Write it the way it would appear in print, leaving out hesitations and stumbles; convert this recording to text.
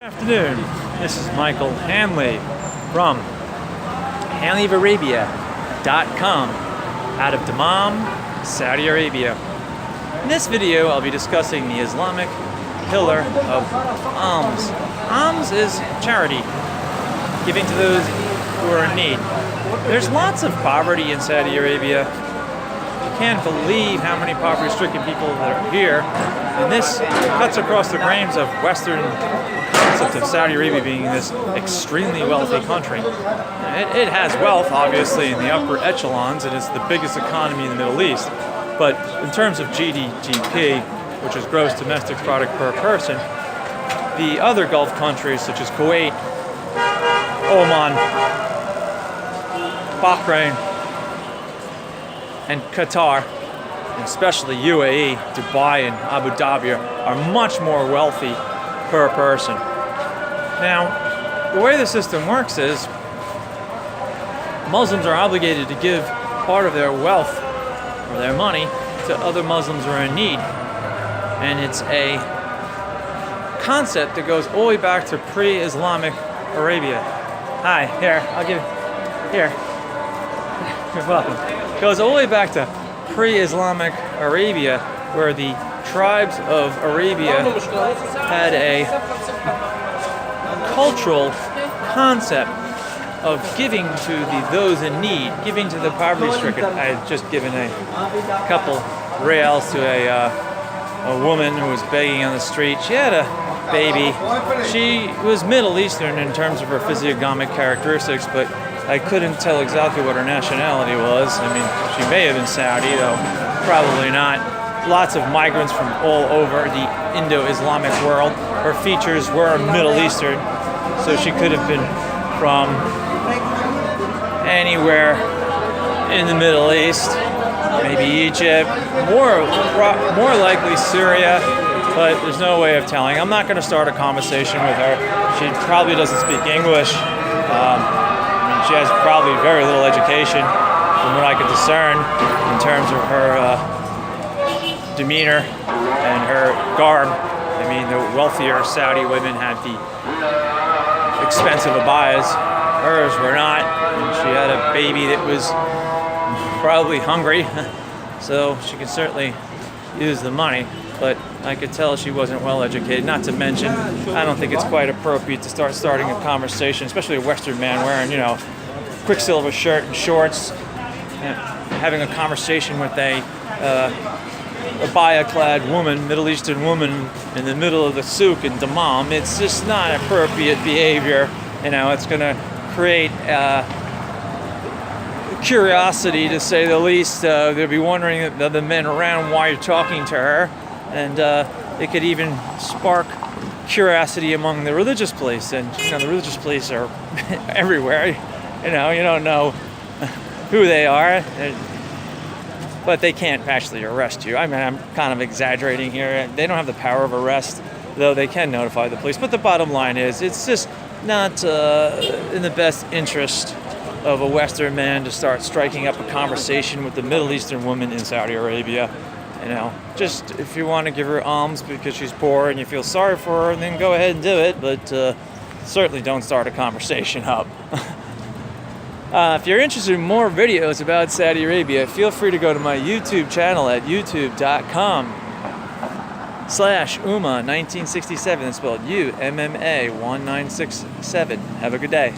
Good afternoon. This is Michael Hanley from HanleyofArabia.com out of Dammam, Saudi Arabia. In this video, I'll be discussing the Islamic pillar of alms. Alms is charity, giving to those who are in need. There's lots of poverty in Saudi Arabia. You can't believe how many poverty-stricken people that are here. And this cuts across the grains of Western concept of Saudi Arabia being this extremely wealthy country. It has wealth, obviously, in the upper echelons. It is the biggest economy in the Middle East. But in terms of GDP, which is gross domestic product per person, the other Gulf countries such as Kuwait, Oman, Bahrain, and Qatar, and especially UAE, Dubai, and Abu Dhabi are much more wealthy per person. Now, the way the system works is Muslims are obligated to give part of their wealth or their money to other Muslims who are in need. And it's a concept that goes all the way back to pre-Islamic Arabia. Hi, here, I'll give, here. You're welcome. It goes all the way back to pre-Islamic Arabia, where the tribes of Arabia had a cultural concept of giving to those in need, giving to the poverty-stricken. I had just given a couple reals to a woman who was begging on the street. She had a baby. She was Middle Eastern in terms of her physiognomic characteristics, but I couldn't tell exactly what her nationality was. I mean, she may have been Saudi, though probably not. Lots of migrants from all over the Indo-Islamic world. Her features were Middle Eastern, so she could have been from anywhere in the Middle East, maybe Egypt, more likely Syria, but there's no way of telling. I'm not going to start a conversation with her. She probably doesn't speak English. She has probably very little education from what I could discern in terms of her demeanor and her garb. I mean, the wealthier Saudi women had the expensive abayas. Hers were not. And she had a baby that was probably hungry, so she could certainly use the money. But I could tell she wasn't well educated. Not to mention, I don't think it's quite appropriate to starting a conversation, especially a Western man wearing, Quicksilver shirt and shorts, having a conversation with a abaya-clad woman, Middle Eastern woman, in the middle of the souk in Dammam. It's just not appropriate behavior. It's going to create curiosity, to say the least. They'll be wondering, the other men around, why you're talking to her, and it could even spark curiosity among the religious police. And the religious police are everywhere. You don't know who they are, but they can't actually arrest you. I mean, I'm kind of exaggerating here. They don't have the power of arrest, though they can notify the police. But the bottom line is, it's just not in the best interest of a Western man to start striking up a conversation with the Middle Eastern woman in Saudi Arabia. Just if you want to give her alms because she's poor and you feel sorry for her, then go ahead and do it. But certainly don't start a conversation up. If you're interested in more videos about Saudi Arabia, feel free to go to my YouTube channel at youtube.com/Umma1967. It's spelled UMMA1967. Have a good day.